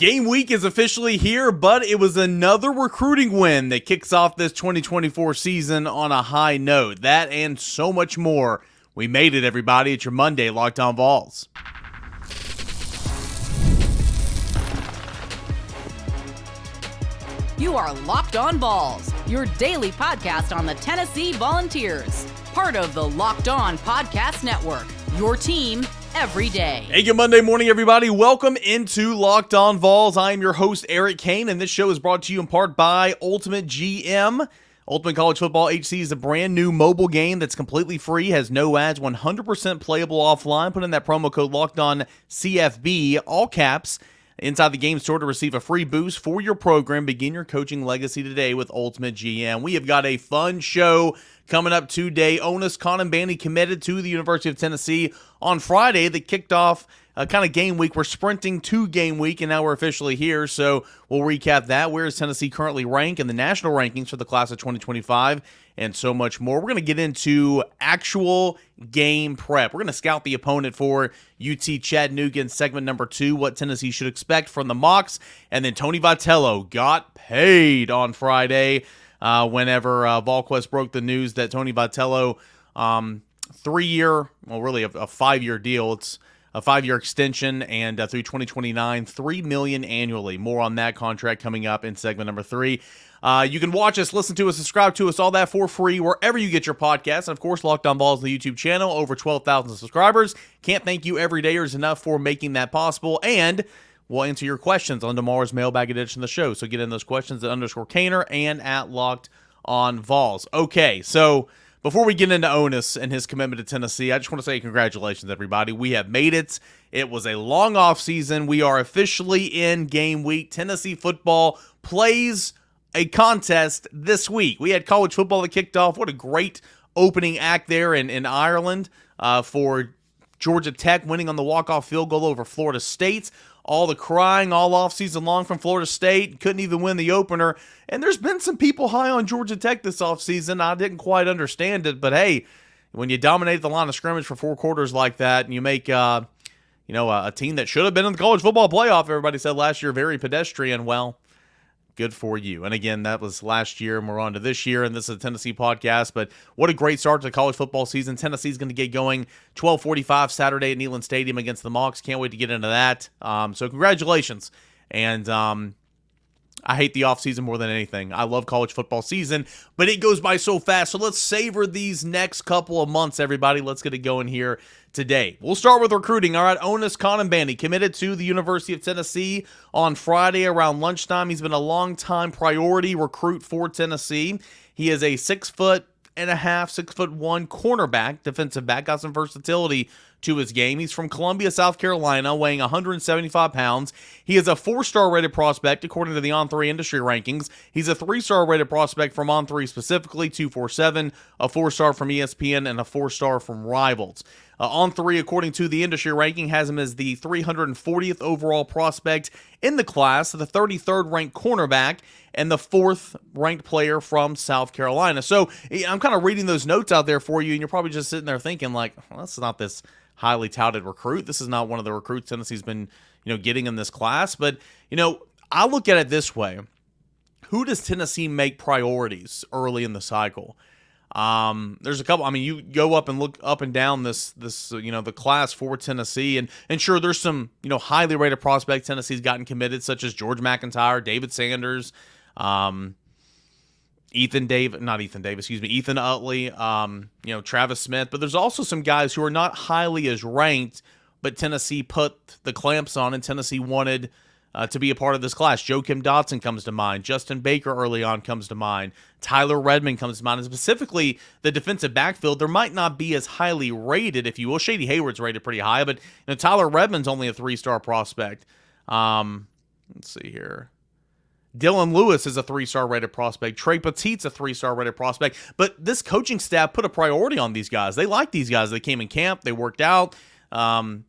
Game week is officially here, but it was another recruiting win that kicks off this 2024 season on a high note. That and so much more. We made it, everybody. It's your Monday Locked On Vols. You are Locked On Vols, your daily podcast on the Tennessee Volunteers. Part of the Locked On Podcast Network, your team every day. Hey, good Monday morning, everybody. Welcome into Locked On Vols. I am your host, Eric Kane, and this show is brought to you in part by Ultimate GM. Ultimate College Football HC is a brand new mobile game that's completely free, has no ads, 100% playable offline. Put in that promo code LOCKEDONCFB, all caps, inside the game store to receive a free boost for your program. Begin your coaching legacy today with Ultimate GM. We have got a fun show coming up today. Onis Konanbanny committed to the University of Tennessee on Friday. That kicked off kind of game week. We're sprinting to game week, and now we're officially here, so we'll recap that. Where is Tennessee currently ranked in the national rankings for the class of 2025, and so much more. We're going to get into actual game prep. We're going to scout the opponent for UT Chattanooga in segment number 2, what Tennessee should expect from the mocks, and then Tony Vitello got paid on Friday whenever VolQuest broke the news that Tony Vitello, 3-year, well, really a 5-year deal. It's a 5-year extension, and through 2029, $3 million annually. More on that contract coming up in segment number 3. You can watch us, listen to us, subscribe to us, all that for free wherever you get your podcasts. And of course, Locked On Vols, the YouTube channel, over 12,000 subscribers. Can't thank you every dayers enough for making that possible. And we'll answer your questions on tomorrow's mailbag edition of the show. So get in those questions at _Kaner and at Locked On Vols. Okay, so before we get into Onis and his commitment to Tennessee, I just want to say congratulations, everybody. We have made it. It was a long off season. We are officially in game week. Tennessee football plays a contest this week. We had college football that kicked off. What a great opening act there in Ireland for Georgia Tech winning on the walk-off field goal over Florida State. All the crying all offseason long from Florida State. Couldn't even win the opener. And there's been some people high on Georgia Tech this offseason. I didn't quite understand it. But, hey, when you dominate the line of scrimmage for 4 quarters like that and you make, a team that should have been in the college football playoff, everybody said last year, very pedestrian, well, good for you. And again, that was last year, and we're on to this year, and this is a Tennessee podcast. But what a great start to the college football season. Tennessee's going to get going 12:45 Saturday at Neyland Stadium against the Mocs. Can't wait to get into that. So congratulations. And I hate the offseason more than anything. I love college football season, but it goes by so fast. So let's savor these next couple of months, everybody. Let's get it going here today. We'll start with recruiting. All right, Onis Konanbanny committed to the University of Tennessee on Friday around lunchtime. He's been a long-time priority recruit for Tennessee. He is a 6'1" cornerback, defensive back, got some versatility to his game. He's from Columbia, South Carolina, weighing 175 pounds. He is a 4-star rated prospect according to the On3 industry rankings. He's a 3-star rated prospect from On3 specifically, 247, a 4-star from ESPN, and a 4-star from Rivals. On3, according to the industry ranking, has him as the 340th overall prospect in the class, the 33rd ranked cornerback, and the 4th ranked player from South Carolina. So I'm kind of reading those notes out there for you, and you're probably just sitting there thinking like, well, that's not this highly touted recruit. This is not one of the recruits Tennessee's been, getting in this class. But, I look at it this way. Who does Tennessee make priorities early in the cycle? There's a couple. I mean, you go up and look up and down this the class for Tennessee, and sure, there's some highly rated prospects Tennessee's gotten committed, such as George McIntyre, David Sanders, Ethan Utley, Travis Smith. But there's also some guys who are not highly as ranked, but Tennessee put the clamps on, and Tennessee wanted to be a part of this class. Joakim Dotson comes to mind. Justin Baker early on comes to mind. Tyler Redmond comes to mind. And specifically, the defensive backfield, there might not be as highly rated, if you will. Shady Hayward's rated pretty high, but Tyler Redmond's only a 3-star prospect. Let's see here. Dylan Lewis is a 3-star rated prospect. Trey Petit's a 3-star rated prospect. But this coaching staff put a priority on these guys. They like these guys. They came in camp. They worked out. Kind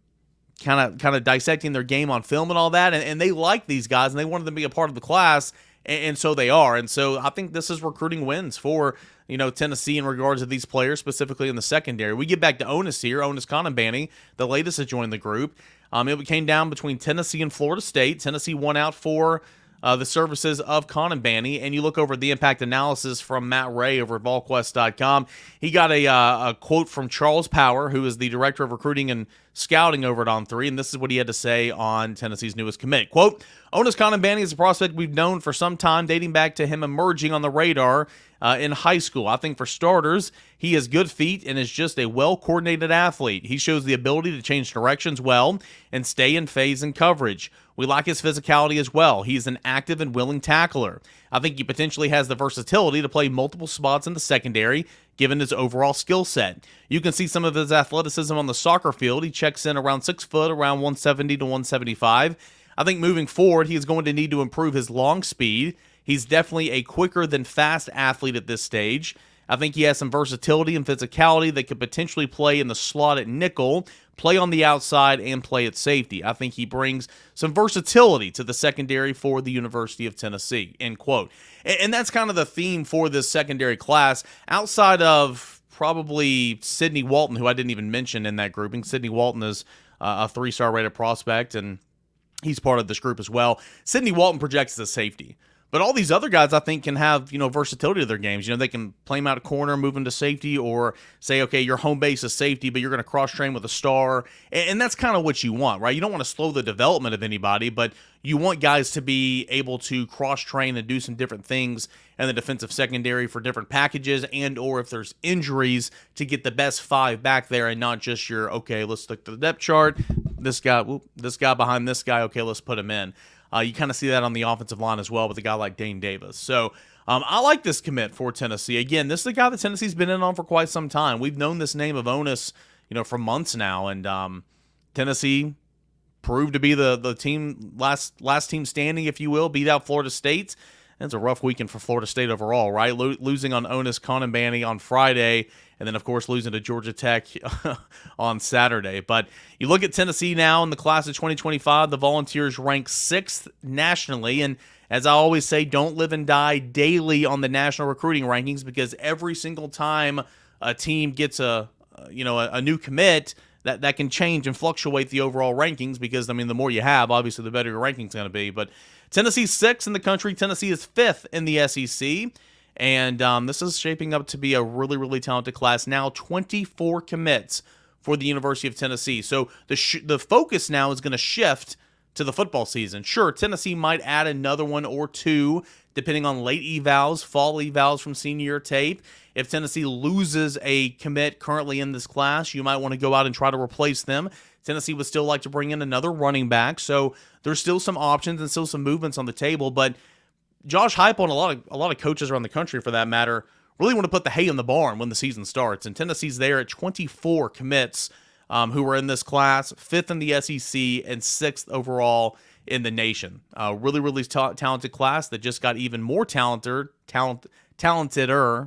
of dissecting their game on film and all that, and they like these guys, and they wanted them to be a part of the class, and so they are. And so I think this is recruiting wins for Tennessee in regards to these players, specifically in the secondary. We get back to Onis here, Onis Konanbanny, the latest to join the group. It came down between Tennessee and Florida State. Tennessee won out for the services of Konanbanny, and you look over the impact analysis from Matt Ray over at VolQuest.com. He got a quote from Charles Power, who is the director of recruiting and scouting over at On3, and this is what he had to say on Tennessee's newest commit. Quote, Onis Konanbanny is a prospect we've known for some time, dating back to him emerging on the radar in high school. I think for starters, he has good feet and is just a well-coordinated athlete. He shows the ability to change directions well and stay in phase and coverage. We like his physicality as well. He's an active and willing tackler. I think he potentially has the versatility to play multiple spots in the secondary, given his overall skill set. You can see some of his athleticism on the soccer field. He checks in around 6 foot, around 170 to 175. I think moving forward, he is going to need to improve his long speed. He's definitely a quicker than fast athlete at this stage. I think he has some versatility and physicality that could potentially play in the slot at nickel, play on the outside, and play at safety. I think he brings some versatility to the secondary for the University of Tennessee, end quote. And that's kind of the theme for this secondary class, outside of probably Sidney Walton, who I didn't even mention in that grouping. Sidney Walton is a 3-star rated prospect, and he's part of this group as well. Sidney Walton projects as a safety. But all these other guys, I think, can have, versatility to their games. They can play them out of corner, move into safety, or say, okay, your home base is safety, but you're going to cross-train with a star. And that's kind of what you want, right? You don't want to slow the development of anybody, but you want guys to be able to cross-train and do some different things in the defensive secondary for different packages, and or if there's injuries, to get the best 5 back there and not just your, okay, let's look at the depth chart. This guy behind this guy, okay, let's put him in. You kind of see that on the offensive line as well with a guy like Dane Davis. So I like this commit for Tennessee. Again, this is a guy that Tennessee's been in on for quite some time. We've known this name of Onis, for months now, and Tennessee proved to be the team last team standing, if you will, beat out Florida State. It's a rough weekend for Florida State overall, right? Losing on Onis Konanbanny on Friday, and then, of course, losing to Georgia Tech on Saturday. But you look at Tennessee now in the class of 2025, the Volunteers rank 6th nationally. And as I always say, don't live and die daily on the national recruiting rankings, because every single time a team gets a new commit, that can change and fluctuate the overall rankings, because, the more you have, obviously, the better your ranking's going to be. But Tennessee's 6th in the country. Tennessee is 5th in the SEC. And this is shaping up to be a really, really talented class. Now 24 commits for the University of Tennessee. So the focus now is going to shift to the football season. Sure, Tennessee might add another one or two, depending on late evals, fall evals from senior year tape. If Tennessee loses a commit currently in this class, you might want to go out and try to replace them. Tennessee would still like to bring in another running back. So there's still some options and still some movements on the table. But Josh Heupel and a lot of coaches around the country, for that matter, really want to put the hay in the barn when the season starts. And Tennessee's there at 24 commits who are in this class, 5th in the SEC and 6th overall in the nation. Really, really talented class that just got even more talenteder,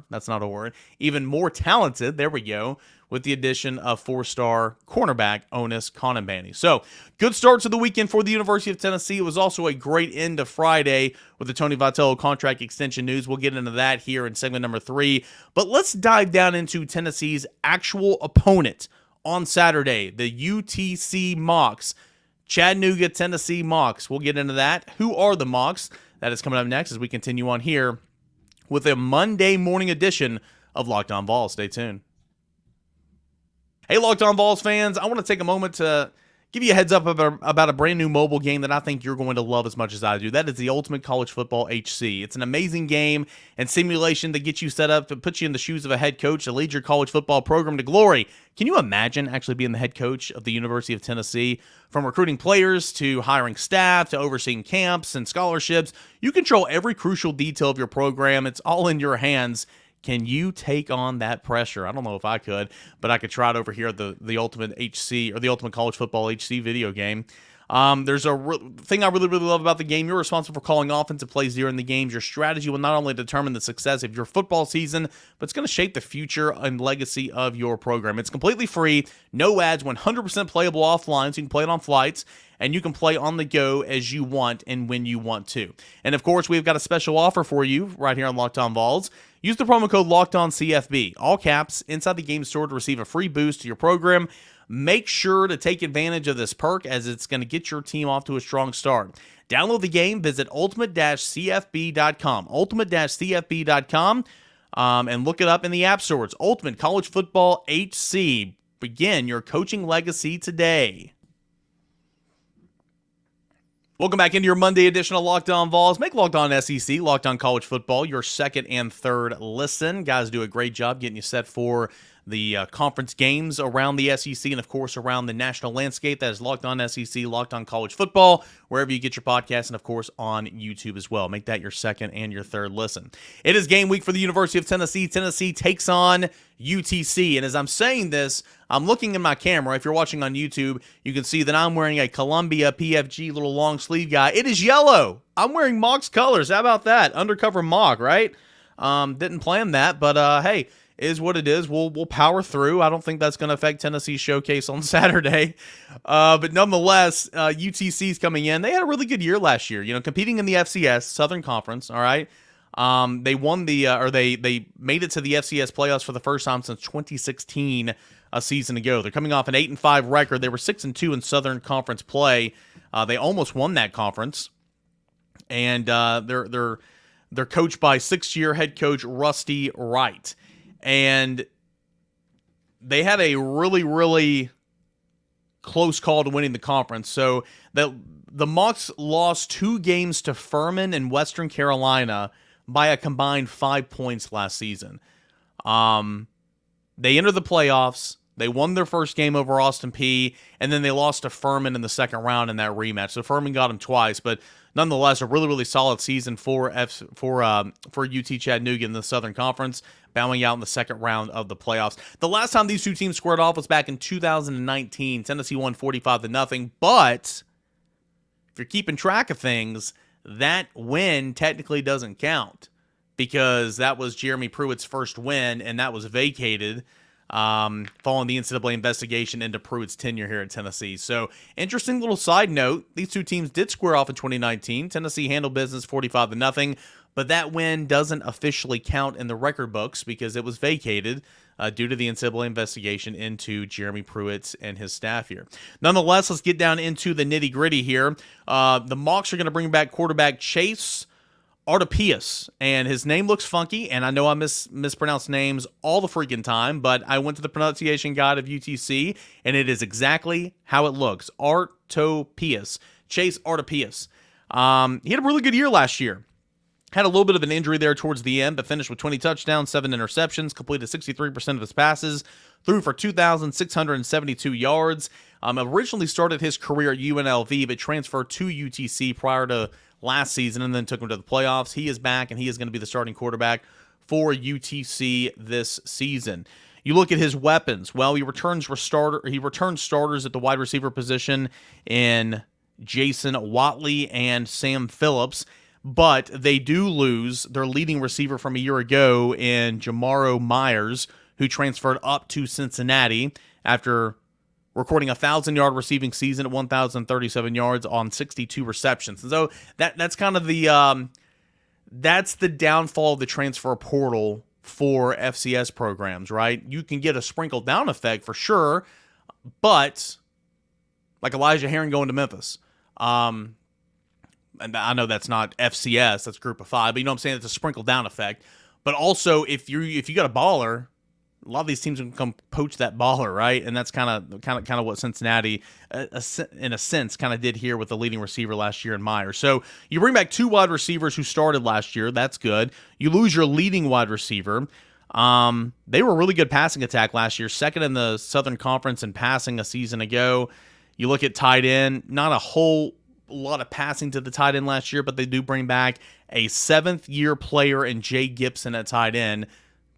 that's not a word, even more talented, there we go, with the addition of 4-star cornerback Onis Konanbanny. So, good start to the weekend for the University of Tennessee. It was also a great end to Friday with the Tony Vitello contract extension news. We'll get into that here in segment number 3. But let's dive down into Tennessee's actual opponent on Saturday, the UTC Mocs. Chattanooga, Tennessee Mocs. We'll get into that. Who are the Mocs? That is coming up next as we continue on here with a Monday morning edition of Locked On Vols. Stay tuned. Hey, Locked On Vols fans, I want to take a moment to give you a heads up about a brand new mobile game that I think you're going to love as much as I do. That is the Ultimate College Football HC. It's an amazing game and simulation that gets you set up to put you in the shoes of a head coach to lead your college football program to glory. Can you imagine actually being the head coach of the University of Tennessee? From recruiting players to hiring staff to overseeing camps and scholarships, you control every crucial detail of your program. It's all in your hands. Can you take on that pressure? I don't know if I could, but I could try it over here at the Ultimate HC, or the Ultimate College Football HC video game. There's a thing I really, really love about the game. You're responsible for calling offensive plays during the games. Your strategy will not only determine the success of your football season, but it's going to shape the future and legacy of your program. It's completely free, no ads, 100% playable offline, so you can play it on flights, and you can play on the go as you want and when you want to. And of course, we've got a special offer for you right here on Locked On Vols. Use the promo code LOCKEDONCFB, all caps, inside the game store to receive a free boost to your program. Make sure to take advantage of this perk as it's going to get your team off to a strong start. Download the game, visit ultimate-cfb.com, ultimate-cfb.com, and look it up in the app stores. Ultimate College Football HC. Begin your coaching legacy today. Welcome back into your Monday edition of Locked On Vols. Make Locked On SEC, Locked On College Football your second and third listen. Guys do a great job getting you set for the conference games around the SEC and, of course, around the national landscape. That is Locked On SEC, Locked On College Football, wherever you get your podcasts, and, of course, on YouTube as well. Make that your second and your third listen. It is game week for the University of Tennessee. Tennessee takes on UTC. And as I'm saying this, I'm looking in my camera. If you're watching on YouTube, you can see that I'm wearing a Columbia PFG little long sleeve guy. It is yellow. I'm wearing Mock's colors. How about that? Undercover Mock, right? Didn't plan that, but hey, is what it is. We'll power through. I don't think that's going to affect Tennessee's showcase on Saturday. But nonetheless, UTC's coming in. They had a really good year last year, competing in the FCS, Southern Conference, all right? They won they made it to the FCS playoffs for the first time since 2016, a season ago. They're coming off an 8-5 record. They were 6-2 in Southern Conference play. They almost won that conference. And they're coached by 6-year head coach Rusty Wright. And they had a really, really close call to winning the conference. So the Mocs lost 2 games to Furman and Western Carolina by a combined 5 points last season. They entered the playoffs. They won their first game over Austin Peay, and then they lost to Furman in the second round in that rematch. So Furman got them twice, but nonetheless, a really, really solid season for UT Chattanooga in the Southern Conference, bowing out in the second round of the playoffs. The last time these two teams squared off was back in 2019. Tennessee won 45-0, but if you're keeping track of things, that win technically doesn't count because that was Jeremy Pruitt's first win, and that was vacated following the NCAA investigation into Pruitt's tenure here at Tennessee. So, interesting little side note, these two teams did square off in 2019. Tennessee handled business 45-0, but that win doesn't officially count in the record books because it was vacated due to the NCAA investigation into Jeremy Pruitt and his staff here. Nonetheless, let's get down into the nitty-gritty here. The Mocs are going to bring back quarterback Chase Artopius, and his name looks funky, and I know I mispronounce names all the freaking time, but I went to the pronunciation guide of UTC, and it is exactly how it looks. Artopius. Chase Artopius. He had a really good year last year. Had a little bit of an injury there towards the end, but finished with 20 touchdowns, 7 interceptions, completed 63% of his passes, threw for 2,672 yards. Originally started his career at UNLV, but transferred to UTC prior to last season and then took him to the playoffs. He is back, and he is going to be the starting quarterback for UTC this season. You look at his weapons. Well, he returns starters at the wide receiver position in Jason Watley and Sam Phillips, but they do lose their leading receiver from a year ago in Jamaro Myers, who transferred up to Cincinnati after recording a 1,000-yard receiving season at 1,037 yards on 62 receptions. And so that's kind of the that's the downfall of the transfer portal for FCS programs, right? You can get a sprinkled down effect for sure, but like Elijah Herring going to Memphis. And I know that's not FCS, that's Group of 5, but you know what I'm saying? It's a sprinkled down effect. But also, if you got a baller, a lot of these teams can come poach that baller, right? And that's kind of what Cincinnati, in a sense, kind of did here with the leading receiver last year in Myers. So you bring back 2 wide receivers who started last year. That's good. You lose your leading wide receiver. They were a really good passing attack last year, second in the Southern Conference in passing a season ago. You look at tight end, not a whole lot of passing to the tight end last year, but they do bring back a 7th-year player in Jay Gibson at tight end.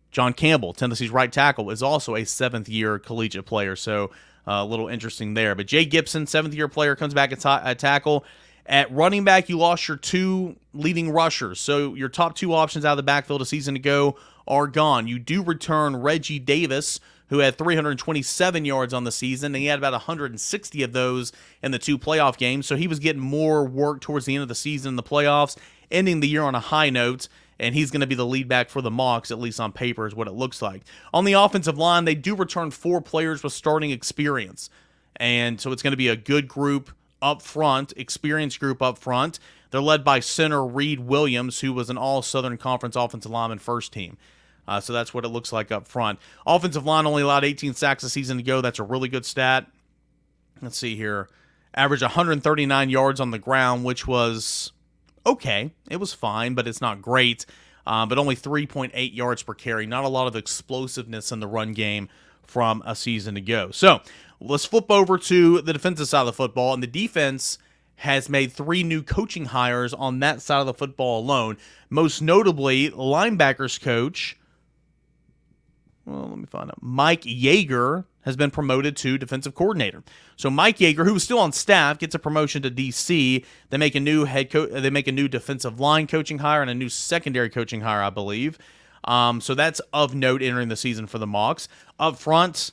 John Campbell, Tennessee's right tackle, is also a 7th-year collegiate player, so a little interesting there. But Jay Gibson, 7th-year player, comes back at tackle. At running back, you lost your 2 leading rushers, so your top 2 options out of the backfield a season ago are gone. You do return Reggie Davis, who had 327 yards on the season, and he had about 160 of those in the 2 playoff games, so he was getting more work towards the end of the season in the playoffs, ending the year on a high note, and he's going to be the lead back for the Mocs, at least on paper is what it looks like. On the offensive line, they do return 4 players with starting experience, and so it's going to be a good group up front, experienced group up front. They're led by center Reed Williams, who was an all-Southern Conference offensive lineman first team. So that's what it looks like up front. Offensive line only allowed 18 sacks a season ago. That's a really good stat. Let's see here. Averaged 139 yards on the ground, which was okay. It was fine, but it's not great. But only 3.8 yards per carry. Not a lot of explosiveness in the run game from a season ago. So let's flip over to the defensive side of the football. And the defense has made 3 new coaching hires on that side of the football alone. Most notably, linebackers coach, Mike Yeager has been promoted to defensive coordinator. So Mike Yeager, who was still on staff, gets a promotion to DC. They make a new head coach. They make a new defensive line coaching hire and a new secondary coaching hire, I believe. So that's of note entering the season for the Mocs. Up front,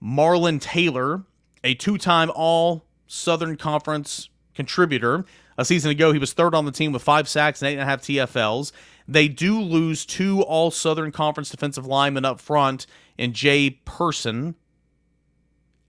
Marlon Taylor, a 2-time All-Southern Conference contributor. A season ago, he was 3rd on the team with 5 sacks and 8.5 TFLs. They do lose 2 All-Southern Conference defensive linemen up front in Jay Person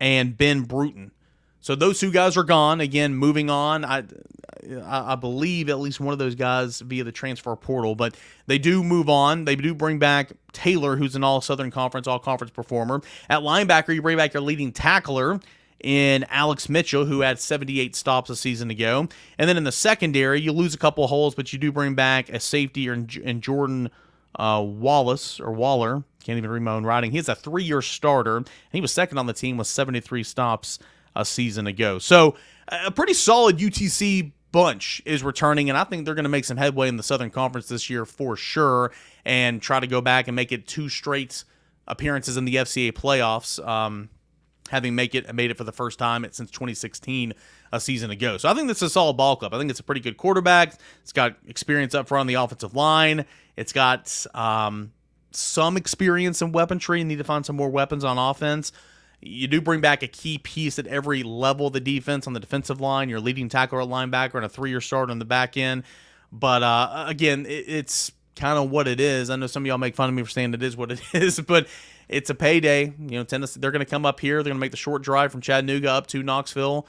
and Ben Bruton. So those 2 guys are gone. Again, moving on. I believe at least one of those guys via the transfer portal, but they do move on. They do bring back Taylor, who's an All-Southern Conference, All-Conference performer. At linebacker, you bring back your leading tackler in Alex Mitchell, who had 78 stops a season ago. And then in the secondary, you lose a couple of holes, but you do bring back a safety in Jordan Waller. Can't even read my own writing. He's a 3-year starter, and he was 2nd on the team with 73 stops a season ago. So a pretty solid UTC bunch is returning, and I think they're going to make some headway in the Southern Conference this year for sure and try to go back and make it 2 straight appearances in the FCA playoffs, having made it for the first time since 2016 a season ago. So I think this is a solid ball club. I think it's a pretty good quarterback. It's got experience up front on the offensive line. It's got some experience in weaponry. You need to find some more weapons on offense. You do bring back a key piece at every level of the defense on the defensive line. Your leading tackler at linebacker and a 3-year starter on the back end. But again, it's kind of what it is. I know some of y'all make fun of me for saying it is what it is, but it's a payday. You know, Tennessee, they're going to come up here. They're going to make the short drive from Chattanooga up to Knoxville.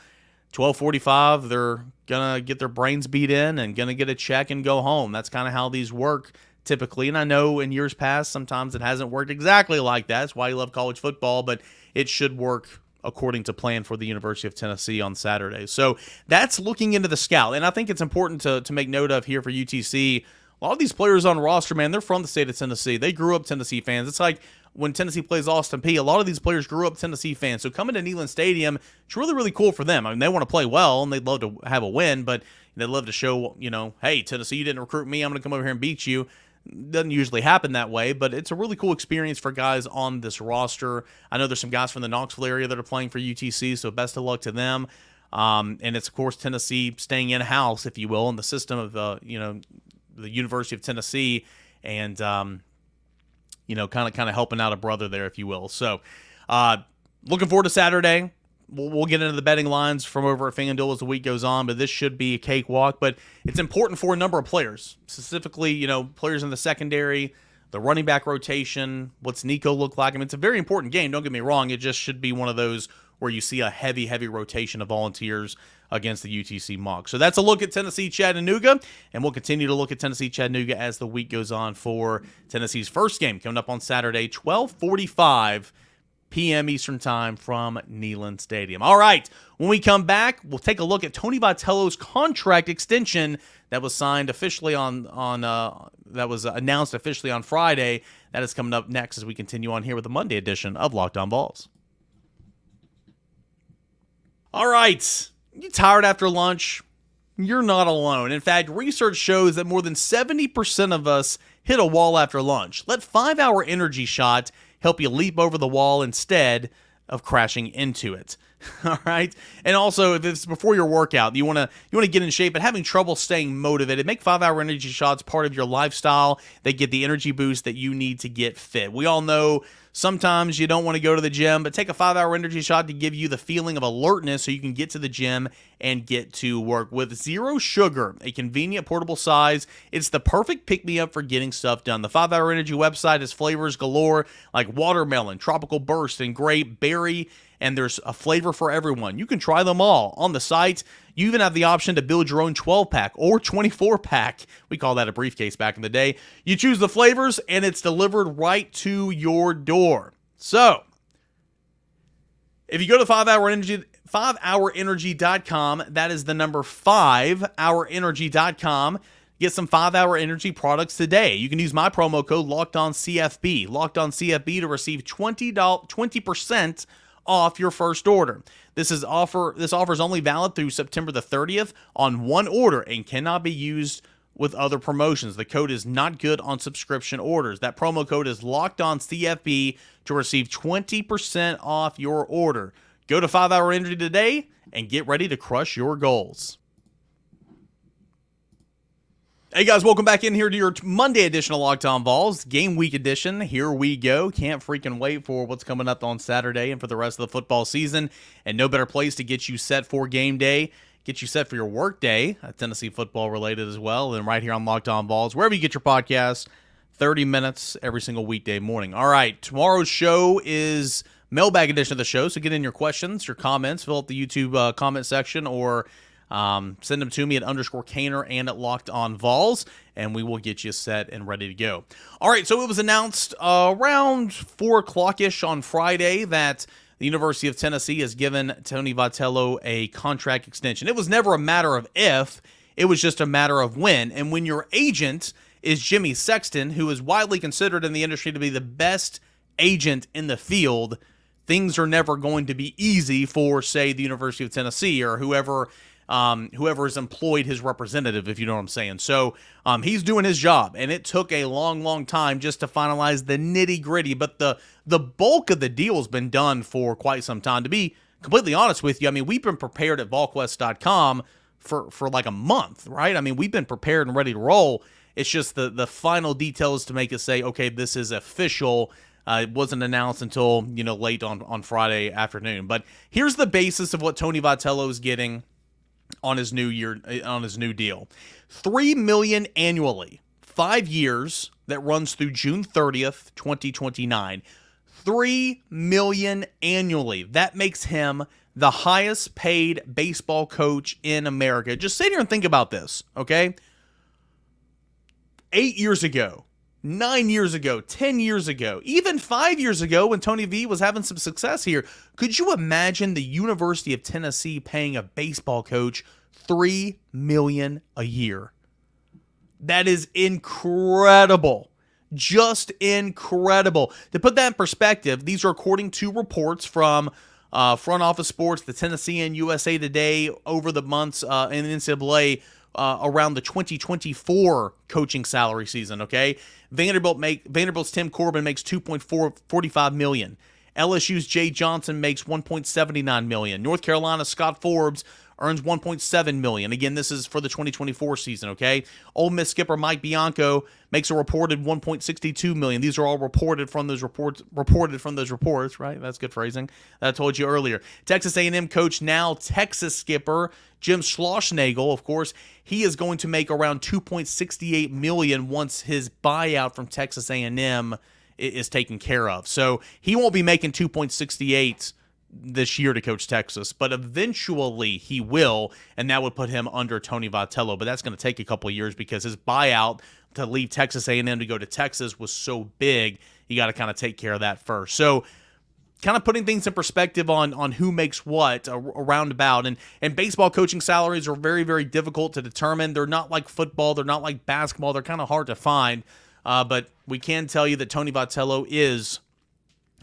12:45, they're going to get their brains beat in and going to get a check and go home. That's kind of how these work typically. And I know in years past, sometimes it hasn't worked exactly like that. That's why you love college football, but it should work according to plan for the University of Tennessee on Saturday. So that's looking into the scout. And I think it's important to make note of here for UTC. A lot of these players on roster, man, they're from the state of Tennessee. They grew up Tennessee fans. It's like when Tennessee plays Austin Peay, a lot of these players grew up Tennessee fans. So coming to Neyland Stadium, it's really, really cool for them. I mean, they want to play well, and they'd love to have a win, but they'd love to show, hey, Tennessee, you didn't recruit me. I'm going to come over here and beat you. Doesn't usually happen that way, but it's a really cool experience for guys on this roster. I know there's some guys from the Knoxville area that are playing for UTC, so best of luck to them. And it's, of course, Tennessee staying in-house, if you will, in the system of the University of Tennessee, and kind of helping out a brother there, if you will. So, looking forward to Saturday. We'll get into the betting lines from over at FanDuel as the week goes on, but this should be a cakewalk. But it's important for a number of players, specifically, players in the secondary, the running back rotation, what's Nico look like. I mean, it's a very important game. Don't get me wrong. It just should be one of those where you see a heavy, heavy rotation of volunteers against the UTC Mocs. So that's a look at Tennessee Chattanooga, and we'll continue to look at Tennessee Chattanooga as the week goes on for Tennessee's first game coming up on Saturday, 12:45 p.m. Eastern Time from Neyland Stadium. All right, when we come back, we'll take a look at Tony Vitello's contract extension that was signed officially that was announced officially on Friday. That is coming up next as we continue on here with the Monday edition of Locked On Vols. All right, you tired after lunch? You're not alone. In fact, research shows that more than 70% of us hit a wall after lunch. Let 5-Hour Energy Shot help you leap over the wall instead of crashing into it. All right? And also, if it's before your workout, you want to get in shape but having trouble staying motivated, make 5-Hour Energy Shots part of your lifestyle. They get the energy boost that you need to get fit. We all know Sometimes you don't want to go to the gym, but take a 5-hour energy shot to give you the feeling of alertness so you can get to the gym and get to work. With zero sugar, a convenient portable size, it's the perfect pick-me-up for getting stuff done. The 5-hour energy website has flavors galore like watermelon, tropical burst, and grape, berry, and there's a flavor for everyone. You can try them all. On the site, you even have the option to build your own 12-pack or 24-pack. We call that a briefcase back in the day. You choose the flavors, and it's delivered right to your door. So, if you go to 5hourenergy.com, that is the number 5hourenergy.com. Get some 5-Hour Energy products today. You can use my promo code LOCKEDONCFB, LOCKEDONCFB, to receive 20% off your first order. This offer is only valid through September the 30th on one order and cannot be used with other promotions. The code is not good on subscription orders. That promo code is LOCKEDONCFB to receive 20% off your order. Go to 5-Hour Energy today and get ready to crush your goals. Hey guys, welcome back in here to your Monday edition of Locked On Vols, game week edition. Here we go. Can't freaking wait for what's coming up on Saturday and for the rest of the football season. And no better place to get you set for game day, get you set for your work day, Tennessee football related as well, and right here on Locked On Vols, wherever you get your podcasts, 30 minutes every single weekday morning. All right, tomorrow's show is mailbag edition of the show, so get in your questions, your comments, fill up the YouTube comment section, or send them to me at _Caner and at Locked On Vols, and we will get you set and ready to go. All right, so it was announced around 4 o'clock-ish on Friday that the University of Tennessee has given Tony Vitello a contract extension. It was never a matter of if, it was just a matter of when. And when your agent is Jimmy Sexton, who is widely considered in the industry to be the best agent in the field, things are never going to be easy for, say, the University of Tennessee or whoever has employed his representative, if you know what I'm saying. So he's doing his job, and it took a long time just to finalize the nitty-gritty, but the bulk of the deal has been done for quite some time. To be completely honest with you, I mean, we've been prepared at VolQuest.com for like a month, right? I mean, we've been prepared and ready to roll. It's just the final details to make us say, okay, this is official. It wasn't announced until, late on Friday afternoon. But here's the basis of what Tony Vitello is getting on his new deal. $3 million annually, 5 years, that runs through June 30th, 2029. $3 million annually. That makes him the highest paid baseball coach in America. Just sit here and think about this, okay? 8 years ago, 9 years ago, 10 years ago, even 5 years ago when Tony V was having some success here, could you imagine the University of Tennessee paying a baseball coach $3 million a year? That is incredible. Just incredible. To put that in perspective, these are according to reports from Front Office Sports, the Tennessean, USA Today, over the months in the NCAA around the 2024 coaching salary season, okay? Vanderbilt's Tim Corbin makes $2.45 million. LSU's Jay Johnson makes $1.79 million. North Carolina's Scott Forbes earns $1.7 million. Again, this is for the 2024 season, okay? Ole Miss skipper Mike Bianco makes a reported $1.62 million. These are all reported from those reports, right? That's good phrasing. I told you earlier. Texas A&M coach, now Texas skipper Jim Schlossnagle, of course, he is going to make around $2.68 million once his buyout from Texas A&M is taken care of. So he won't be making $2.68 this year to coach Texas, but eventually he will, and that would put him under Tony Vitello. But that's going to take a couple of years because his buyout to leave Texas A&M to go to Texas was so big. You got to kind of take care of that first. So kind of putting things in perspective on who makes what around about. And baseball coaching salaries are very, very difficult to determine. They're not like football. They're not like basketball. They're kind of hard to find. But we can tell you that Tony Vitello is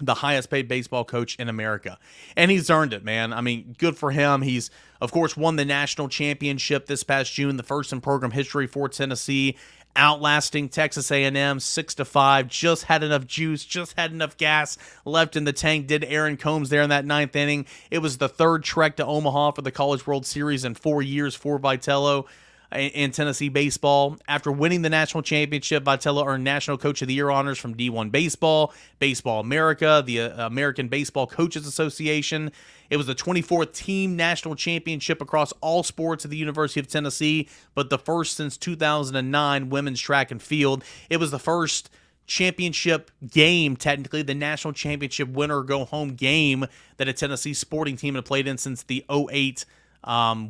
the highest paid baseball coach in America. And he's earned it, man. I mean, good for him. He's, of course, won the national championship this past June, the first in program history for Tennessee, outlasting Texas A&M 6-5. Just had enough juice, just had enough gas left in the tank. Did Aaron Combs there in that ninth inning. It was the third trek to Omaha for the College World Series in 4 years for Vitello. in Tennessee baseball. After winning the national championship, Vitello earned National Coach of the Year honors from D1 Baseball, Baseball America, the American Baseball Coaches Association. It was the 24th team national championship across all sports at the University of Tennessee, but the first since 2009 women's track and field. It was the first championship game, technically the national championship winner go home game that a Tennessee sporting team had played in since the 2008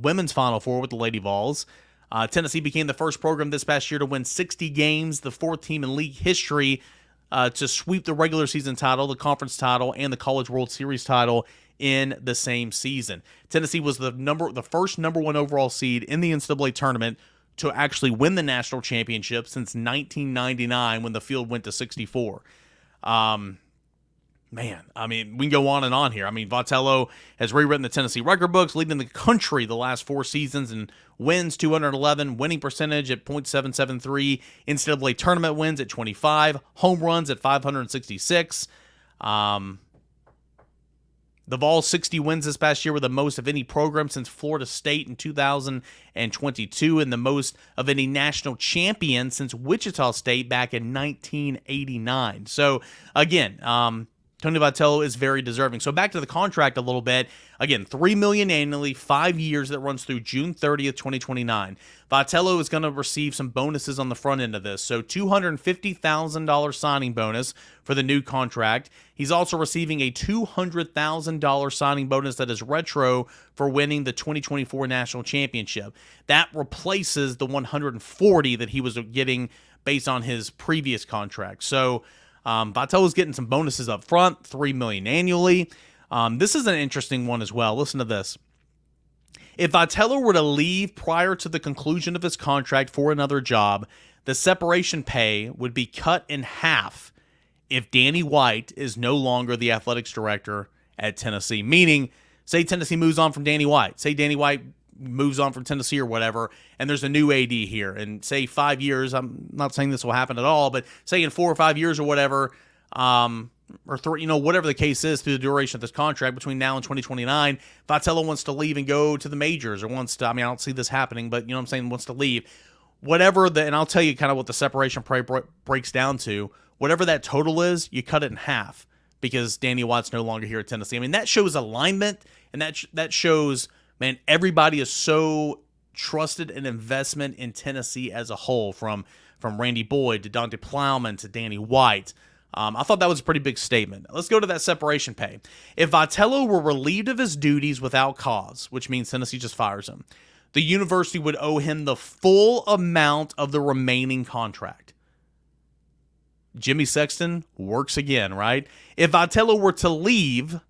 women's Final Four with the Lady Vols. Tennessee became the first program this past year to win 60 games, the fourth team in league history to sweep the regular season title, the conference title, and the College World Series title in the same season. Tennessee was the first number one overall seed in the NCAA tournament to actually win the national championship since 1999 when the field went to 64. Man, I mean, we can go on and on here. I mean, Vitello has rewritten the Tennessee record books, leading the country the last 4 seasons in wins, 211, winning percentage at .773, NCAA tournament wins at 25, home runs at 566. The Vols' 60 wins this past year were the most of any program since Florida State in 2022 and the most of any national champion since Wichita State back in 1989. So, again, Tony Vitello is very deserving. So back to the contract a little bit. Again, $3 million annually, 5 years that runs through June 30th, 2029. Vitello is going to receive some bonuses on the front end of this. So $250,000 signing bonus for the new contract. He's also receiving a $200,000 signing bonus that is retro for winning the 2024 national championship. That replaces the $140,000 that he was getting based on his previous contract. So Vitello's getting some bonuses up front, $3 million annually. This is an interesting one as well. Listen to this. If Vitello were to leave prior to the conclusion of his contract for another job, the separation pay would be cut in half if Danny White is no longer the athletics director at Tennessee. Meaning, say Tennessee moves on from Danny White. Say Danny White moves on from Tennessee or whatever, and there's a new AD here, and say 5 years, I'm not saying this will happen at all, but say in 4 or 5 years or whatever, or 3, whatever the case is through the duration of this contract between now and 2029, Vitello wants to leave and go to the majors, or wants to, I don't see this happening, but you know what I'm saying, wants to leave. Whatever and I'll tell you kind of what the separation pay breaks down to, whatever that total is, you cut it in half because Danny White's no longer here at Tennessee. I mean, that shows alignment, and that shows, man, everybody is so trusted an investment in Tennessee as a whole, from Randy Boyd to Dante Plowman to Danny White. I thought that was a pretty big statement. Let's go to that separation pay. If Vitello were relieved of his duties without cause, which means Tennessee just fires him, the university would owe him the full amount of the remaining contract. Jimmy Sexton works again, right? If Vitello were to leave,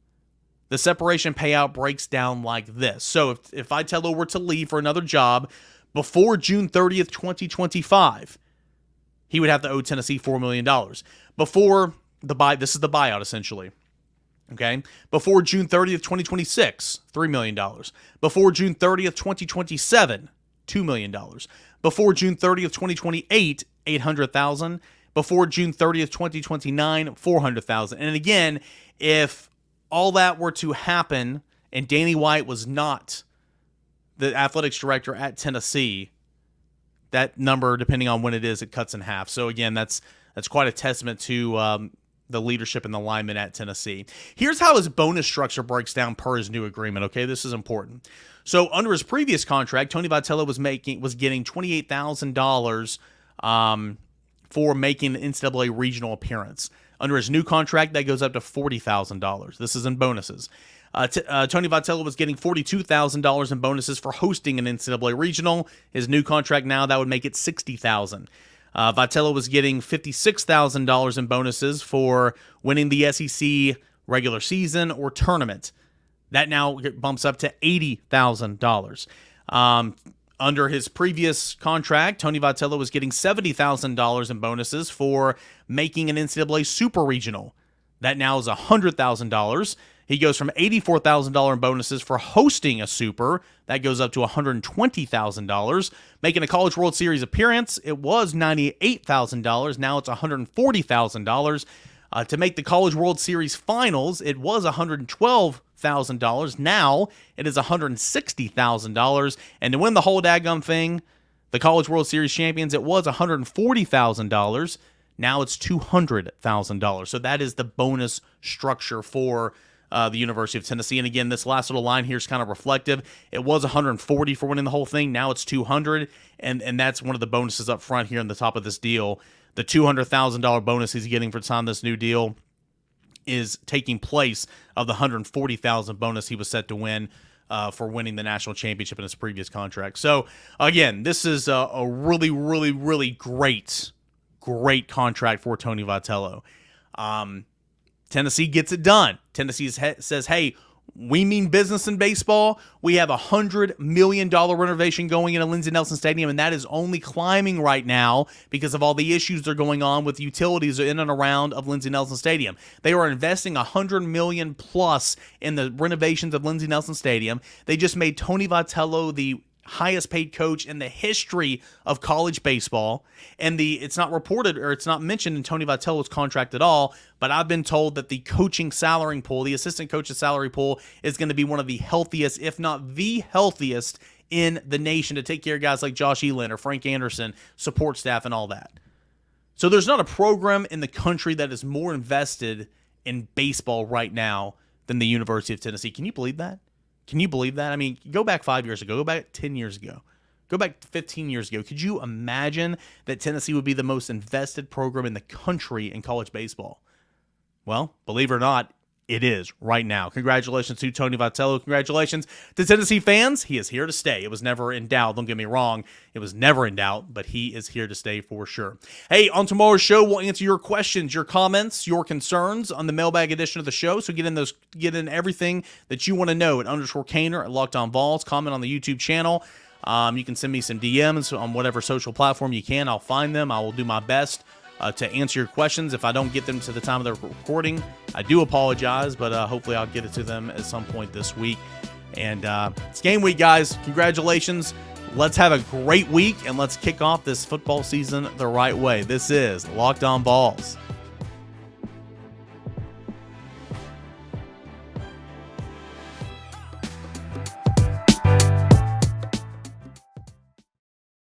the separation payout breaks down like this. So if Vitello were to leave for another job before June 30th, 2025, he would have to owe Tennessee $4 million. Before this is the buyout essentially. Okay? Before June 30th, 2026, $3 million. Before June 30th, 2027, $2 million. Before June 30th, 2028, $800,000. Before June 30th, 2029, $400,000. And again, if all that were to happen and Danny White was not the athletics director at Tennessee, that number, depending on when it is, it cuts in half. So again, that's quite a testament to the leadership and the alignment at Tennessee. Here's how his bonus structure breaks down per his new agreement. Okay, this is important. So under his previous contract, Tony Vitello was getting $28,000 for making an NCAA regional appearance. Under his new contract, that goes up to $40,000. This is in bonuses. Tony Vitello was getting $42,000 in bonuses for hosting an NCAA regional. His new contract now, that would make it $60,000. Vitello was getting $56,000 in bonuses for winning the SEC regular season or tournament. That now bumps up to $80,000. Under his previous contract, Tony Vitello was getting $70,000 in bonuses for making an NCAA super regional. That now is $100,000. He goes from $84,000 in bonuses for hosting a super. That goes up to $120,000. Making a College World Series appearance, it was $98,000. Now it's $140,000. To make the College World Series finals, it was $112,000. Now it is $160,000. And to win the whole daggum thing, The College World Series champions, it was $140,000. Now it's $200,000. So that is the bonus structure for the University of Tennessee. And again, this last little line here is kind of reflective. It was $140 for winning the whole thing. Now it's $200, and that's one of the bonuses up front here on the top of this deal. The $200,000 bonus he's getting for signing this new deal is taking place of the $140,000 bonus he was set to win for winning the national championship in his previous contract. So again, this is a really, really, really great contract for Tony Vitello. Tennessee gets it done. Tennessee says, hey, we mean business in baseball. We have a $100 million renovation going into Lindsey Nelson Stadium, and that is only climbing right now because of all the issues that are going on with utilities in and around of Lindsey Nelson Stadium. They are investing $100 million plus in the renovations of Lindsey Nelson Stadium. They just made Tony Vitello the highest paid coach in the history of college baseball, and it's not reported or it's not mentioned in Tony Vitello's contract at all, but I've been told that the coaching salary pool, the assistant coach's salary pool, is going to be one of the healthiest, if not the healthiest in the nation to take care of guys like Josh Heupel or Frank Anderson, support staff and all that. So there's not a program in the country that is more invested in baseball right now than the University of Tennessee. Can you believe that? Can you believe that? I mean, go back 5 years ago, go back 10 years ago, go back 15 years ago. Could you imagine that Tennessee would be the most invested program in the country in college baseball? Well, believe it or not, it is right now. Congratulations to Tony Vitello. Congratulations to Tennessee fans. He is here to stay. It was never in doubt. Don't get me wrong. It was never in doubt, but he is here to stay for sure. Hey, on tomorrow's show, we'll answer your questions, your comments, your concerns on the mailbag edition of the show. So get in everything that you want to know at _Caner at Locked On Vols. Comment on the YouTube channel. You can send me some DMs on whatever social platform you can. I'll find them. I will do my best to answer your questions. If I don't get them to the time of the recording, I do apologize, but hopefully I'll get it to them at some point this week. And it's game week, guys. Congratulations. Let's have a great week, and let's kick off this football season the right way. This is Locked On Vols.